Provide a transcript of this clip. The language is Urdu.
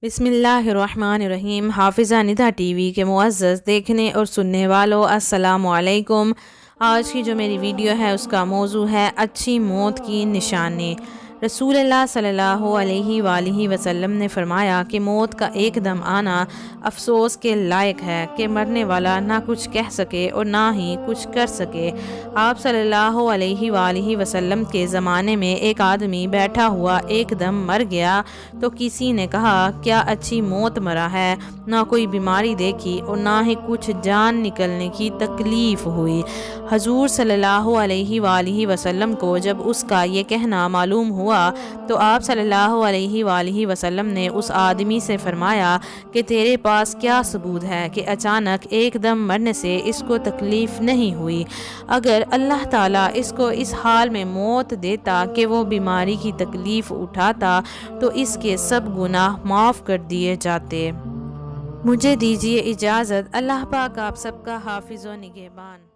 بسم اللہ الرحمن الرحیم۔ حافظہ ندیٰ ٹی وی کے معزز دیکھنے اور سننے والوں السلام علیکم۔ آج کی جو میری ویڈیو ہے اس کا موضوع ہے اچھی موت کی نشانی۔ رسول اللہ صلی اللہ علیہ وآلہ وسلم نے فرمایا کہ موت کا ایک دم آنا افسوس کے لائق ہے کہ مرنے والا نہ کچھ کہہ سکے اور نہ ہی کچھ کر سکے۔ آپ صلی اللہ علیہ وآلہ وسلم کے زمانے میں ایک آدمی بیٹھا ہوا ایک دم مر گیا تو کسی نے کہا کیا اچھی موت مرا ہے، نہ کوئی بیماری دیکھی اور نہ ہی کچھ جان نکلنے کی تکلیف ہوئی۔ حضور صلی اللہ علیہ وآلہ وسلم کو جب اس کا یہ کہنا معلوم ہوا تو آپ صلی اللہ علیہ وآلہ وسلم نے اس آدمی سے فرمایا کہ تیرے پاس کیا ثبوت ہے کہ اچانک ایک دم مرنے سے اس کو تکلیف نہیں ہوئی؟ اگر اللہ تعالیٰ اس کو اس حال میں موت دیتا کہ وہ بیماری کی تکلیف اٹھاتا تو اس کے سب گناہ معاف کر دیے جاتے۔ مجھے دیجیے اجازت۔ اللہ پاک آپ سب کا حافظ و نگہبان۔